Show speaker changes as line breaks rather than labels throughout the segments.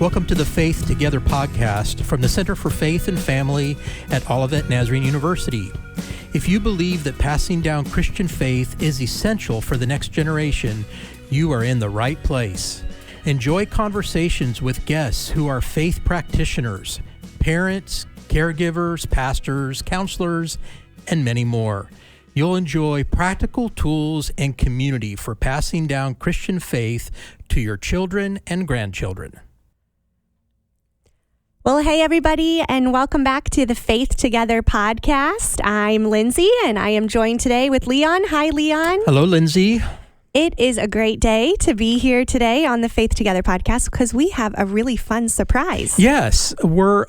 Welcome to the Faith Together podcast from the Center for Faith and Family at Olivet Nazarene University. If you believe that passing down Christian faith is essential for the next generation, you are in the right place. Enjoy conversations with guests who are faith practitioners, parents, caregivers, pastors, counselors, and many more. You'll enjoy practical tools and community for passing down Christian faith to your children and grandchildren.
Well, hey, everybody, and welcome back to the Faith Together podcast. I'm Lindsay, and I am joined today with Leon. Hi, Leon.
Hello, Lindsay.
It is a great day to be here today on the Faith Together podcast because we have a really fun surprise.
Yes, we're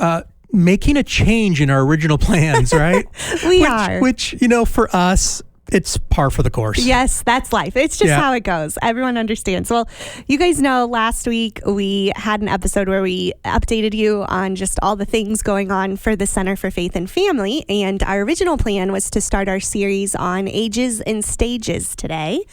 making a change in our original plans, right?
We are.
Which, you know, for us, it's par for the course.
Yes, that's life. It's just how it goes. Everyone understands. Well, you guys know last week we had an episode where we updated you on just all the things going on for the Center for Faith and Family. And our original plan was to start our series on ages and stages today.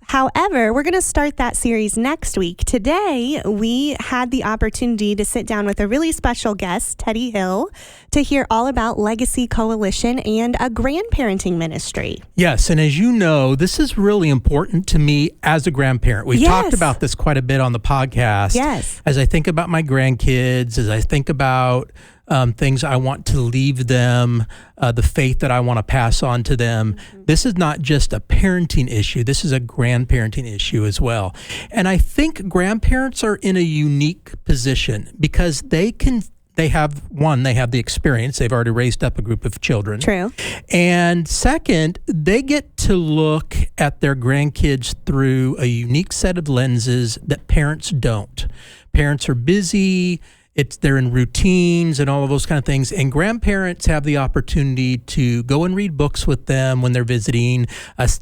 However, we're going to start that series next week. Today, we had the opportunity to sit down with a really special guest, Teddie Hill, to hear all about Legacy Coalition and a grandparenting ministry.
Yes, and as you know, this is really important to me as a grandparent. We've talked about this quite a bit on the podcast.
Yes.
As I think about my grandkids, as I think about things I want to leave them, the faith that I want to pass on to them. Mm-hmm. This is not just a parenting issue. This is a grandparenting issue as well. And I think grandparents are in a unique position because they have the experience. They've already raised up a group of children.
True.
And second, they get to look at their grandkids through a unique set of lenses that parents don't. Parents are busy. They're in routines and all of those kind of things. And grandparents have the opportunity to go and read books with them when they're visiting,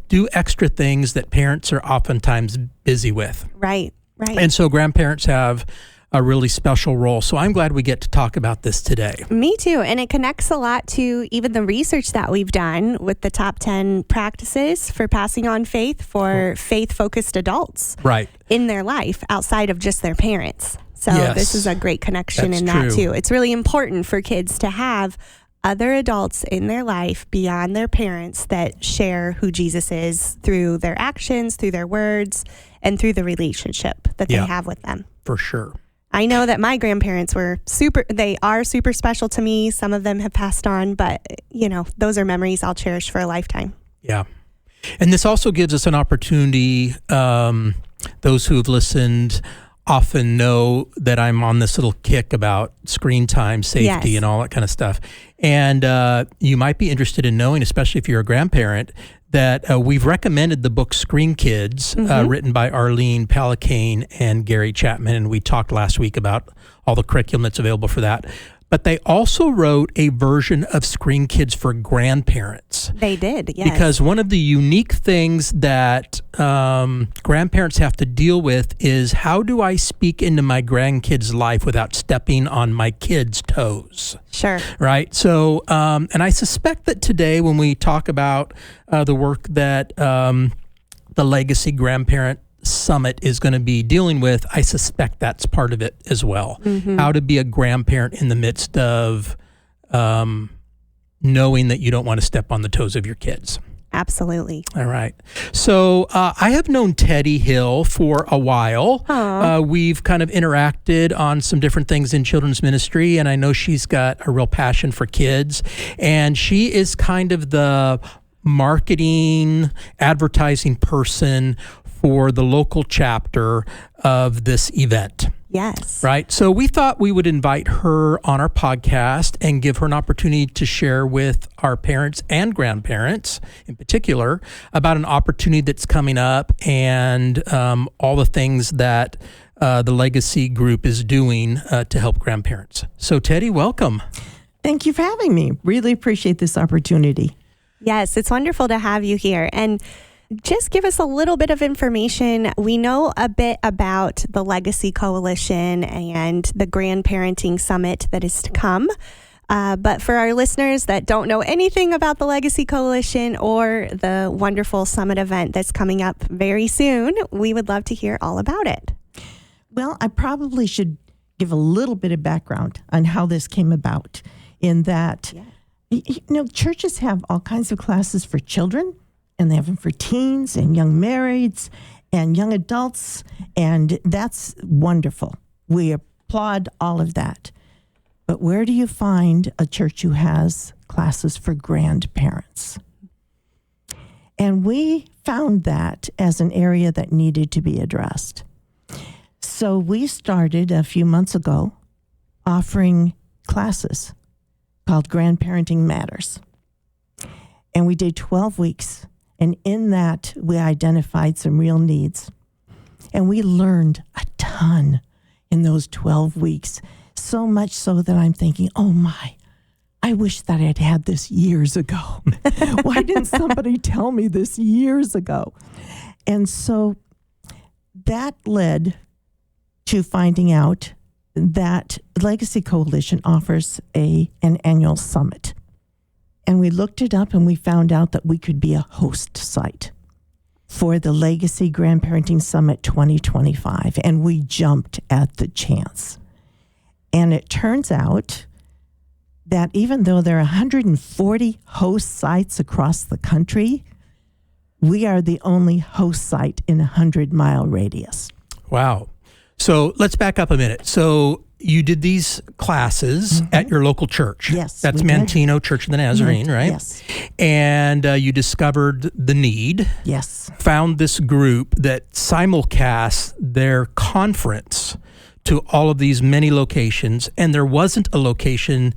do extra things that parents are oftentimes busy with.
Right.
And so grandparents have a really special role. So I'm glad we get to talk about this today.
Me too. And it connects a lot to even the research that we've done with the top 10 practices for passing on faith for faith-focused adults in their life outside of just their parents. So this is a great connection in that too. It's really important for kids to have other adults in their life beyond their parents that share who Jesus is through their actions, through their words, and through the relationship that they have with them.
For sure.
I know that my grandparents are super special to me. Some of them have passed on, but you know, those are memories I'll cherish for a lifetime.
Yeah. And this also gives us an opportunity, those who have listened often know that I'm on this little kick about screen time, safety, and all that kind of stuff. And you might be interested in knowing, especially if you're a grandparent, that we've recommended the book Screen Kids, written by Arlene Palicane and Gary Chapman. And we talked last week about all the curriculum that's available for that. But they also wrote a version of Screen Kids for grandparents.
They did, yes.
Because one of the unique things that grandparents have to deal with is, how do I speak into my grandkids' life without stepping on my kids' toes?
Sure.
Right? So, and I suspect that today when we talk about the work that the Legacy Grandparent Summit is going to be dealing with, I suspect that's part of it as well. Mm-hmm. How to be a grandparent in the midst of knowing that you don't want to step on the toes of your kids.
Absolutely.
All right. So I have known Teddie Hill for a while. We've kind of interacted on some different things in children's ministry, and I know she's got a real passion for kids. And she is kind of the marketing, advertising person for the local chapter of this event.
Yes.
Right? So we thought we would invite her on our podcast and give her an opportunity to share with our parents and grandparents in particular about an opportunity that's coming up and all the things that the Legacy Group is doing to help grandparents. So Teddie, welcome.
Thank you for having me. Really appreciate this opportunity.
Yes, it's wonderful to have you here. And just give us a little bit of information. We know a bit about the Legacy Coalition and the Grandparenting Summit that is to come. But for our listeners that don't know anything about the Legacy Coalition or the wonderful summit event that's coming up very soon, we would love to hear all about it.
Well, I probably should give a little bit of background on how this came about, in that, churches have all kinds of classes for children, and they have them for teens and young marrieds and young adults, and that's wonderful. We applaud all of that. But where do you find a church who has classes for grandparents? And we found that as an area that needed to be addressed. So we started a few months ago offering classes called Grandparenting Matters. And we did 12 weeks. And in that, we identified some real needs. And we learned a ton in those 12 weeks. So much so that I'm thinking, oh my, I wish that I had had this years ago. Why didn't somebody tell me this years ago? And so that led to finding out that Legacy Coalition offers an annual summit. And we looked it up and we found out that we could be a host site for the Legacy Grandparenting Summit 2025. And we jumped at the chance. And it turns out that even though there are 140 host sites across the country, we are the only host site in a 100-mile radius.
Wow. So let's back up a minute. So you did these classes at your local church.
Yes.
That's Mantino Church of the Nazarene, right?
Yes.
And you discovered the need.
Yes.
Found this group that simulcast their conference to all of these many locations. And there wasn't a location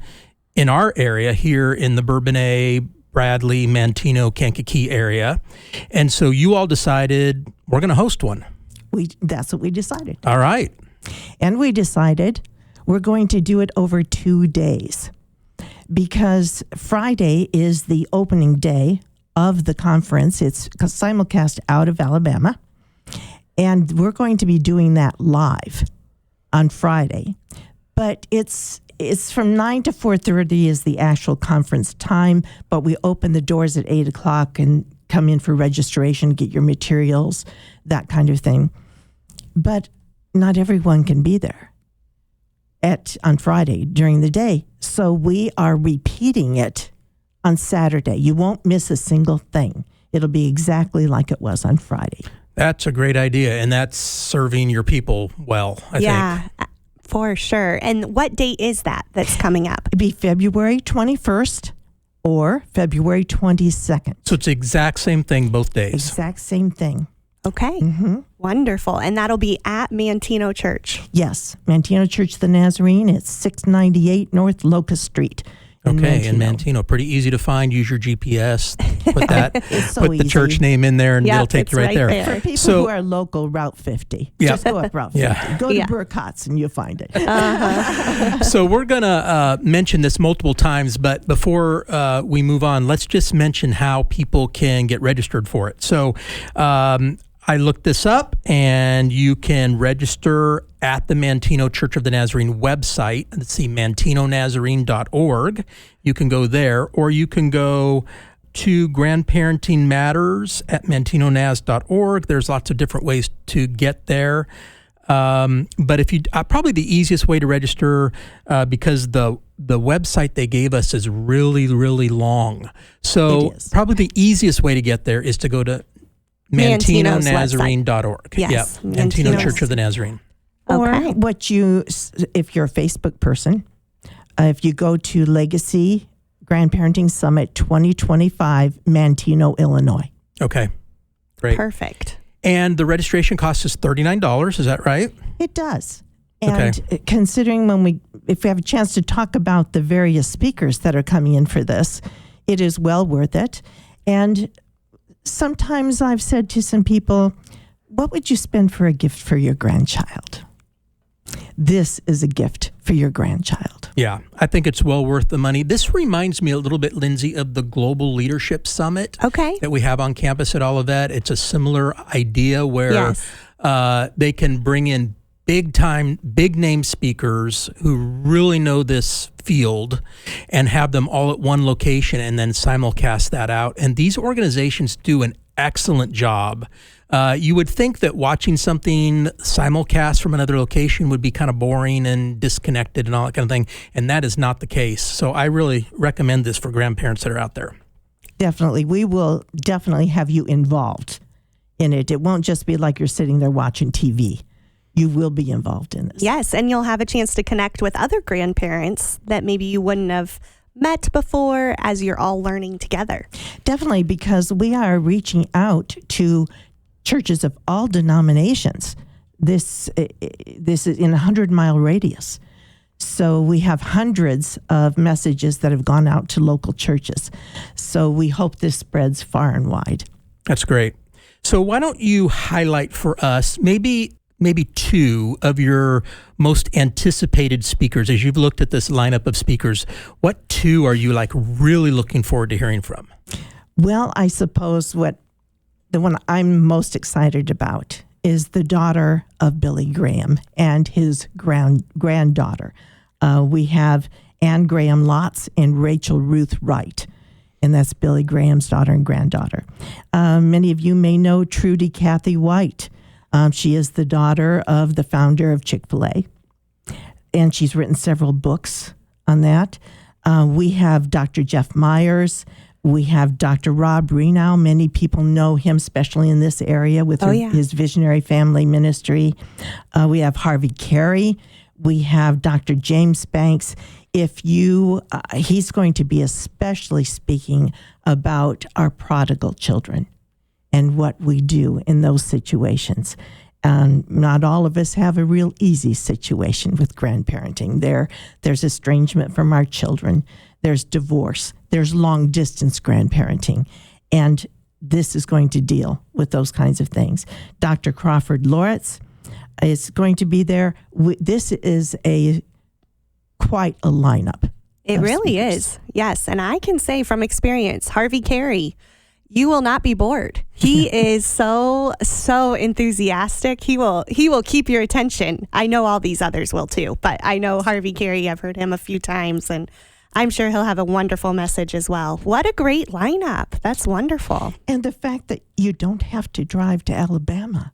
in our area here in the Bourbonnais, Bradley, Mantino, Kankakee area. And so you all decided we're going to host one.
That's what we decided.
All right.
And we decided we're going to do it over 2 days, because Friday is the opening day of the conference. It's simulcast out of Alabama, and we're going to be doing that live on Friday. But it's from 9 to 4:30 is the actual conference time, but we open the doors at 8 o'clock and come in for registration, get your materials, that kind of thing. But not everyone can be there on Friday during the day. So we are repeating it on Saturday. You won't miss a single thing. It'll be exactly like it was on Friday.
That's a great idea, and that's serving your people well, I think.
Yeah, for sure. And what date is that's coming up?
It'll be February 21st or February 22nd.
So it's the exact same thing both days.
Exact same thing.
Okay. Wonderful. And that'll be at Mantino Church.
Yes. Mantino Church of the Nazarene. It's 698 North Locust Street.
Okay, in Mantino. Pretty easy to find. Use your GPS. Put
so
the church name in there, and it'll take you right there.
For people who are local, Route 50.
Yeah.
Just go up Route 50. Go to Burcott's and you'll find it.
So we're going to mention this multiple times, but before we move on, let's just mention how people can get registered for it. So I looked this up, and you can register at the Mantino Church of the Nazarene website. Let's see, mantinonazarene.org. You can go there, or you can go to Grandparenting Matters at mantinonaz.org. There's lots of different ways to get there. But if you probably the easiest way to register, because the website they gave us is really, really long. So probably the easiest way to get there is to go to mantinonazarene.org.
Yes.
Yeah, Mantino Church of the Nazarene.
Or if you're a Facebook person, if you go to Legacy Grandparenting Summit 2025, Mantino, Illinois.
Okay, great.
Perfect.
And the registration cost is $39, is that right?
It does. And considering if we have a chance to talk about the various speakers that are coming in for this, it is well worth it. And sometimes I've said to some people, what would you spend for a gift for your grandchild? This is a gift for your grandchild.
Yeah, I think it's well worth the money. This reminds me a little bit, Lindsey, of the Global Leadership Summit that we have on campus at Olivet. It's a similar idea where they can bring in big name speakers who really know this field and have them all at one location and then simulcast that out. And these organizations do an excellent job You would think that watching something simulcast from another location would be kind of boring and disconnected and all that kind of thing, and that is not the case. So I really recommend this for grandparents that are out there.
Definitely. We will definitely have you involved in it. It won't just be like you're sitting there watching TV. You will be involved in this.
Yes, and you'll have a chance to connect with other grandparents that maybe you wouldn't have met before as you're all learning together.
Definitely, because we are reaching out to churches of all denominations. This is in a 100-mile radius. So we have hundreds of messages that have gone out to local churches. So we hope this spreads far and wide.
That's great. So why don't you highlight for us maybe two of your most anticipated speakers as you've looked at this lineup of speakers? What two are you really looking forward to hearing from?
Well, I suppose the one I'm most excited about is the daughter of Billy Graham and his granddaughter. We have Ann Graham Lotz and Rachel Ruth Wright, and that's Billy Graham's daughter and granddaughter. Many of you may know Trudy Cathy White. She is the daughter of the founder of Chick-fil-A, and she's written several books on that. We have Dr. Jeff Myers. We have Dr. Rob Renow. Many people know him, especially in this area with his Visionary Family Ministry. We have Harvey Carey. We have Dr. James Banks. He's going to be especially speaking about our prodigal children and what we do in those situations. Not all of us have a real easy situation with grandparenting. There's estrangement from our children. There's divorce. There's long-distance grandparenting. And this is going to deal with those kinds of things. Dr. Crawford Loritz is going to be there. This is quite a lineup.
It really is. Yes. And I can say from experience, Harvey Carey, you will not be bored. He is so enthusiastic. He will keep your attention. I know all these others will too, but I know Harvey Carey, I've heard him a few times, and I'm sure he'll have a wonderful message as well. What a great lineup. That's wonderful.
And the fact that you don't have to drive to Alabama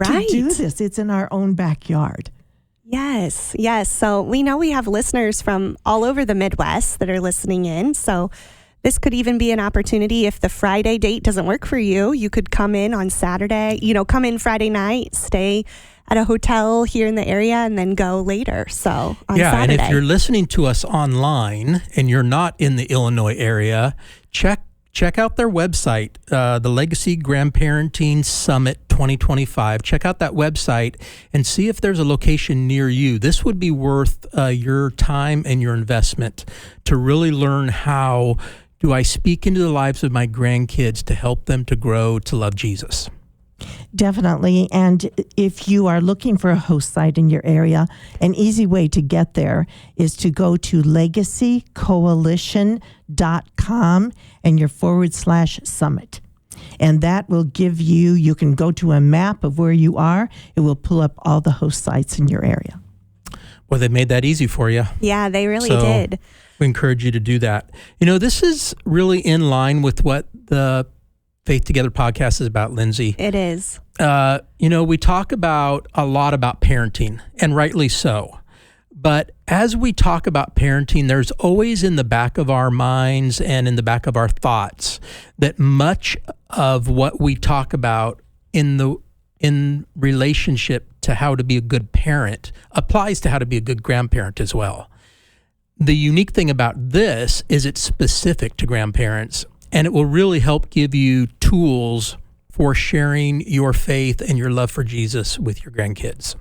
to do this. It's in our own backyard.
Yes. So we know we have listeners from all over the Midwest that are listening in. So this could even be an opportunity if the Friday date doesn't work for you. You could come in on Saturday, come in Friday night, stay at a hotel here in the area, and then go later. So on Saturday.
And if you're listening to us online and you're not in the Illinois area, check out their website, the Legacy Grandparenting Summit 2025. Check out that website and see if there's a location near you. This would be worth your time and your investment to really learn how do I speak into the lives of my grandkids to help them to grow to love Jesus.
Definitely. And if you are looking for a host site in your area, an easy way to get there is to go to legacycoalition.com and your /summit. And that will give you can go to a map of where you are. It will pull up all the host sites in your area.
Well, they made that easy for you.
Yeah, they really did.
We encourage you to do that. This is really in line with what the Faith Together podcast is about, Lindsay.
It is.
We talk a lot about parenting, and rightly so. But as we talk about parenting, there's always in the back of our minds and in the back of our thoughts that much of what we talk about in relationship to how to be a good parent applies to how to be a good grandparent as well. The unique thing about this is it's specific to grandparents, and it will really help give you tools for sharing your faith and your love for Jesus with your grandkids.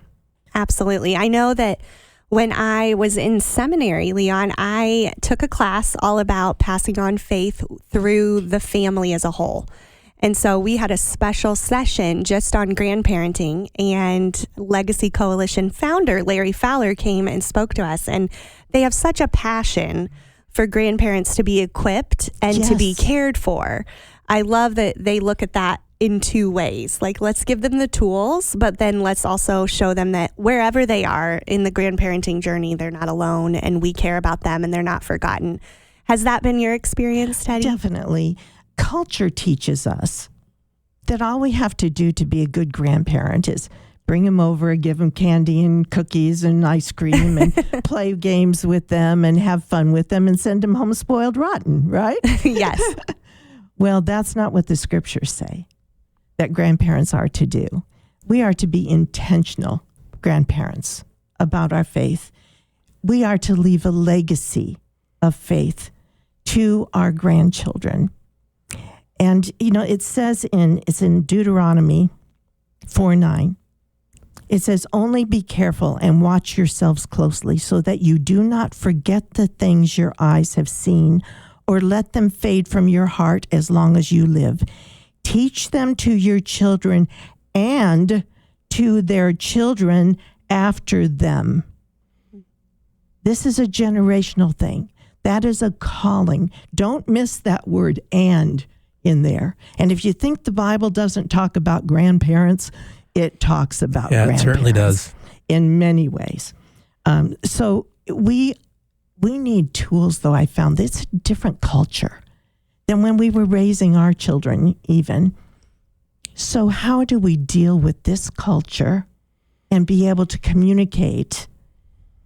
Absolutely. I know that when I was in seminary, Leon, I took a class all about passing on faith through the family as a whole. And so we had a special session just on grandparenting, and Legacy Coalition founder Larry Fowler came and spoke to us. And they have such a passion for grandparents to be equipped and to be cared for. I love that they look at that in two ways. Like, let's give them the tools, but then let's also show them that wherever they are in the grandparenting journey, they're not alone, and we care about them and they're not forgotten. Has that been your experience, Teddie?
Definitely. Culture teaches us that all we have to do to be a good grandparent is bring them over, give them candy and cookies and ice cream and play games with them and have fun with them and send them home spoiled rotten, right?
Yes.
Well, that's not what the scriptures say that grandparents are to do. We are to be intentional grandparents about our faith. We are to leave a legacy of faith to our grandchildren. And, it says it's in Deuteronomy 4:9. It says, only be careful and watch yourselves closely so that you do not forget the things your eyes have seen or let them fade from your heart as long as you live. Teach them to your children and to their children after them. This is a generational thing. That is a calling. Don't miss that word "and" in there. And if you think the Bible doesn't talk about grandparents, it talks about grandparents.
It certainly does.
In many ways. So we need tools, though. I found it's a different culture than when we were raising our children even. So how do we deal with this culture and be able to communicate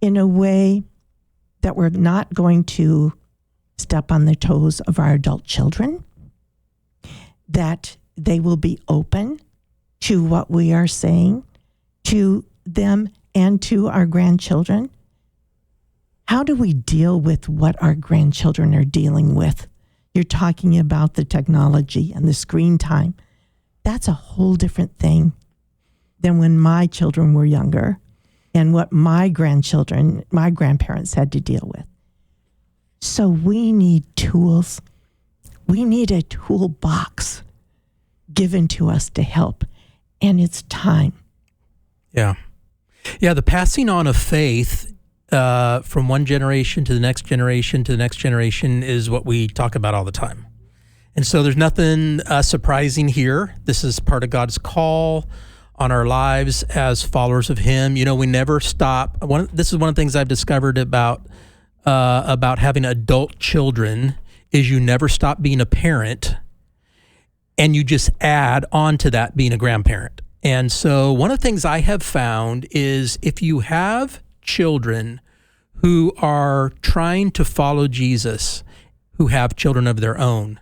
in a way that we're not going to step on the toes of our adult children, that they will be open to what we are saying to them and to our grandchildren? How do we deal with what our grandchildren are dealing with? You're talking about the technology and the screen time. That's a whole different thing than when my children were younger and what my grandparents had to deal with. So we need tools. We need a toolbox given to us to help. And it's time.
Yeah. Yeah, the passing on of faith from one generation to the next generation to the next generation is what we talk about all the time. And so there's nothing surprising here. This is part of God's call on our lives as followers of Him. We never stop. This is one of the things I've discovered about having adult children is you never stop being a parent, and you just add on to that being a grandparent. And so one of the things I have found is if you have children who are trying to follow Jesus, who have children of their own,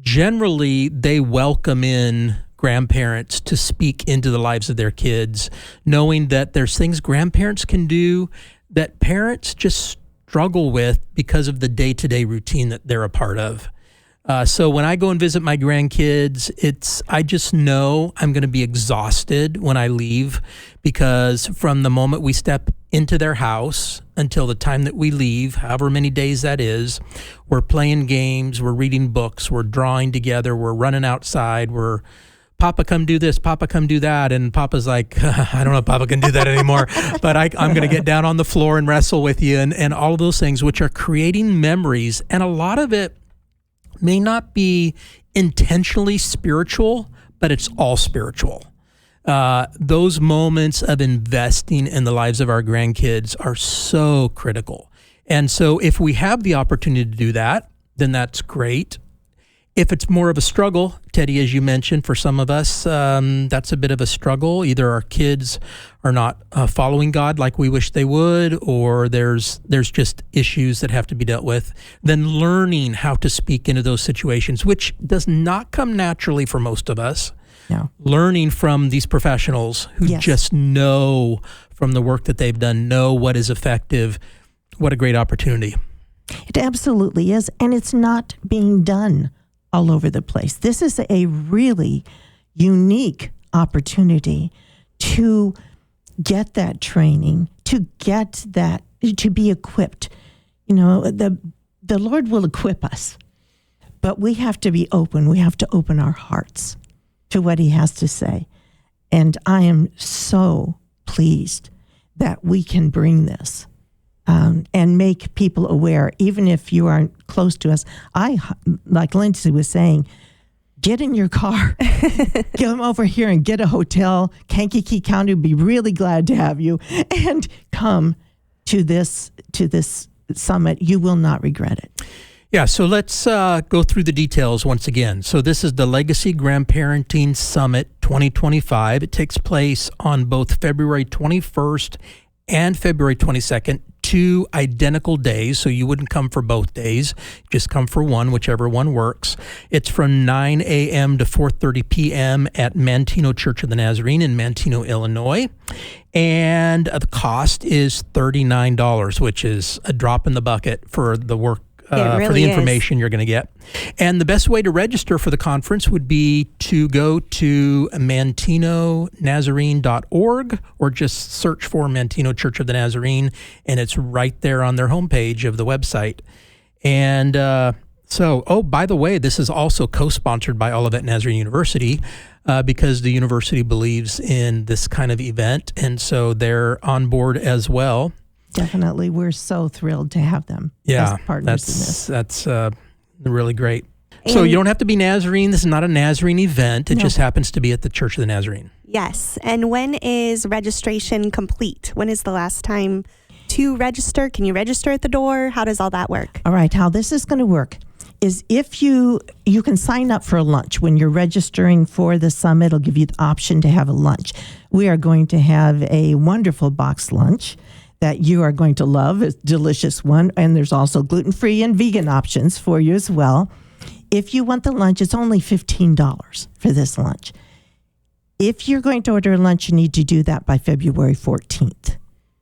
generally they welcome in grandparents to speak into the lives of their kids, knowing that there's things grandparents can do that parents just struggle with because of the day-to-day routine that they're a part of. So when I go and visit my grandkids, I just know I'm going to be exhausted when I leave, because from the moment we step into their house until the time that we leave, however many days that is, we're playing games, we're reading books, we're drawing together, we're running outside, we're Papa, come do this, Papa, come do that. And Papa's like, I don't know if Papa can do that anymore, but I'm going to get down on the floor and wrestle with you, and all of those things, which are creating memories. And a lot of it may not be intentionally spiritual, but it's all spiritual. Those moments of investing in the lives of our grandkids are so critical. And so if we have the opportunity to do that, then that's great. If it's more of a struggle, Teddie, as you mentioned, for some of us, that's a bit of a struggle. Either our kids are not following God like we wish they would, or there's just issues that have to be dealt with. Then learning how to speak into those situations, which does not come naturally for most of us.
No.
Learning from these professionals who just know from the work that they've done, know what is effective. What a great opportunity.
It absolutely is. And it's not being done all over the place. This is a really unique opportunity to get that training, to get that, to be equipped. The Lord will equip us, but we have to be open. We have to open our hearts to what He has to say. And I am so pleased that we can bring this and make people aware, even if you aren't close to us. Like Lindsay was saying, get in your car, get them over here and get a hotel. Kankakee County would be really glad to have you, and come to this summit. You will not regret it.
Yeah, so let's go through the details once again. So this is the Legacy Grandparenting Summit 2025. It takes place on both February 21st and February 22nd, 2 identical days. So you wouldn't come for both days, just come for one, whichever one works. It's from 9 a.m. to 4:30 p.m. at Manteno Church of the Nazarene in Manteno, Illinois. And the cost is $39, which is a drop in the bucket for the work.
Really
for the information you're going to get. And the best way to register for the conference would be to go to mantenonazarene.org or just search for Manteno Church of the Nazarene, and it's right there on their homepage of the website. And by the way, this is also co-sponsored by Olivet Nazarene University because the university believes in this kind of event, and so they're on board as well.
Definitely. We're so thrilled to have them as partners in this.
That's really great. So you don't have to be Nazarene. This is not a Nazarene event. It just happens to be at the Church of the Nazarene.
Yes. And when is registration complete? When is the last time to register? Can you register at the door? How does all that work?
All right. How this is going to work is if you can sign up for a lunch. When you're registering for the summit, it'll give you the option to have a lunch. We are going to have a wonderful box lunch that you are going to love. It's a delicious one. And there's also gluten-free and vegan options for you as well. If you want the lunch, it's only $15 for this lunch. If you're going to order a lunch, you need to do that by February 14th.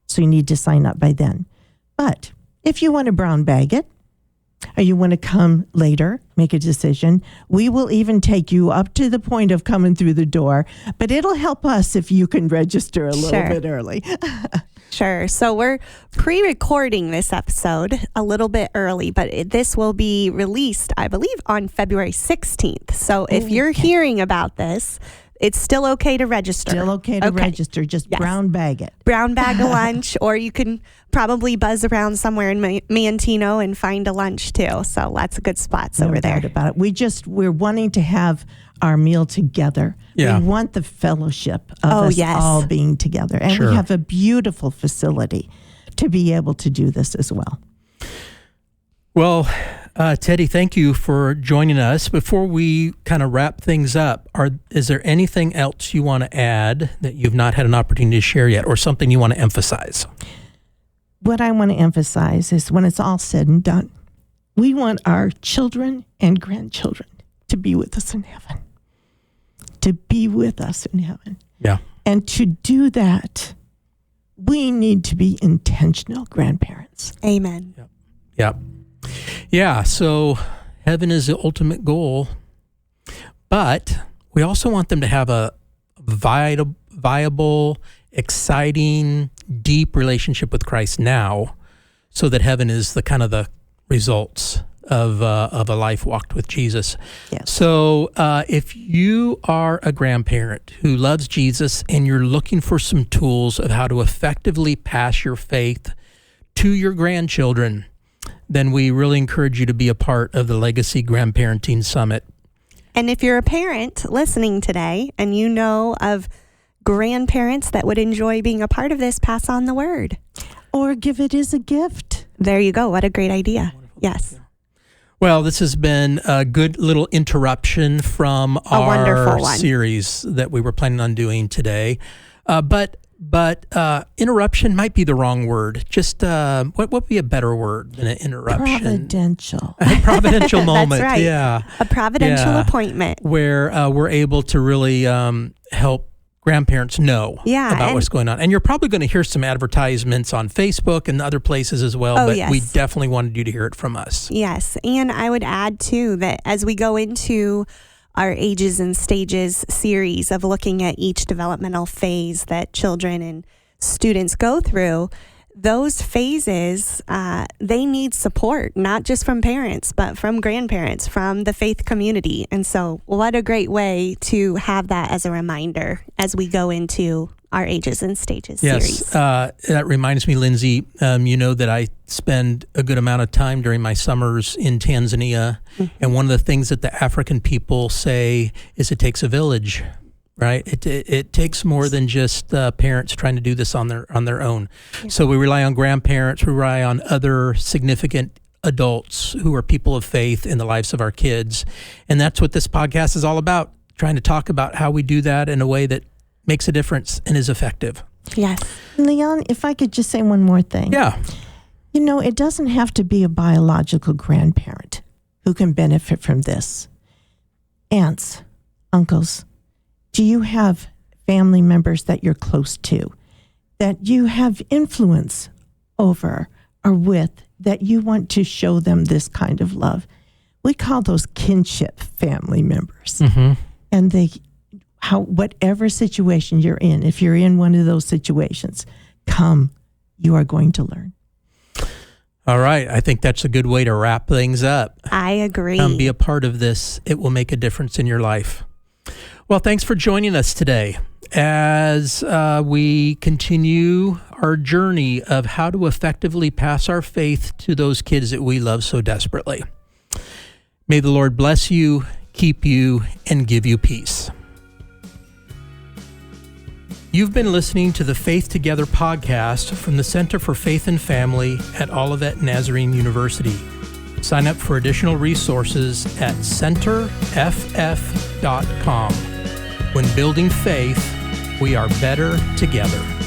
So you need to sign up by then. But if you want to brown bag it, or you want to come later, make a decision, we will even take you up to the point of coming through the door. But it'll help us if you can register a little bit early.
Sure. So we're pre-recording this episode a little bit early, but this will be released, I believe, on February 16th. So if you're hearing about this, it's still okay to register.
Still okay to register. Just brown bag it.
Brown bag a lunch, or you can probably buzz around somewhere in Manteno and find a lunch too. So lots of good spots over there.
No doubt about it. We're wanting to have our meal together.
Yeah.
We want the fellowship of us all being together. And we have a beautiful facility to be able to do this as well.
Well, Teddie, thank you for joining us. Before we kind of wrap things up, is there anything else you want to add that you've not had an opportunity to share yet, or something you want to emphasize?
What I want to emphasize is when it's all said and done, we want our children and grandchildren to be with us in heaven. To be with us in heaven.
Yeah.
And to do that, we need to be intentional grandparents.
Amen.
Yep. Yeah, so heaven is the ultimate goal, but we also want them to have a viable, exciting, deep relationship with Christ now, so that heaven is the kind of the results of a life walked with Jesus.
Yes.
So if you are a grandparent who loves Jesus and you're looking for some tools of how to effectively pass your faith to your grandchildren, then we really encourage you to be a part of the Legacy Grandparenting Summit.
And if you're a parent listening today and you know of grandparents that would enjoy being a part of this, pass on the word.
Or give it as a gift.
There you go. What a great idea. Yes.
Yeah. Well, this has been a good little interruption from our series that we were planning on doing today. But interruption might be the wrong word. Just what would be a better word than an interruption?
Providential.
A providential moment.
That's right.
Yeah.
A providential appointment.
Where we're able to really help grandparents know about what's going on. And you're probably going to hear some advertisements on Facebook and other places as well, but we definitely wanted you to hear it from us.
Yes. And I would add too that as we go into our Ages and Stages series of looking at each developmental phase that children and students go through, those phases, they need support, not just from parents, but from grandparents, from the faith community. And so what a great way to have that as a reminder as we go into our Ages and Stages series.
That reminds me, Lindsey, you know that I spend a good amount of time during my summers in Tanzania. Mm-hmm. And one of the things that the African people say is it takes a village. Right, it takes more than just parents trying to do this on their own. Yeah. So we rely on grandparents, we rely on other significant adults who are people of faith in the lives of our kids. And that's what this podcast is all about, trying to talk about how we do that in a way that makes a difference and is effective.
Yes.
Leon, if I could just say one more thing.
Yeah.
You know, it doesn't have to be a biological grandparent who can benefit from this. Aunts, uncles, do you have family members that you're close to, that you have influence over or with, that you want to show them this kind of love? We call those kinship family members.
Mm-hmm.
And whatever situation you're in, if you're in one of those situations, come, you are going to learn.
All right. I think that's a good way to wrap things up.
I agree.
Be a part of this. It will make a difference in your life. Well, thanks for joining us today as we continue our journey of how to effectively pass our faith to those kids that we love so desperately. May the Lord bless you, keep you, and give you peace. You've been listening to the Faith Together podcast from the Center for Faith and Family at Olivet Nazarene University. Sign up for additional resources at centerff.com. When building faith, we are better together.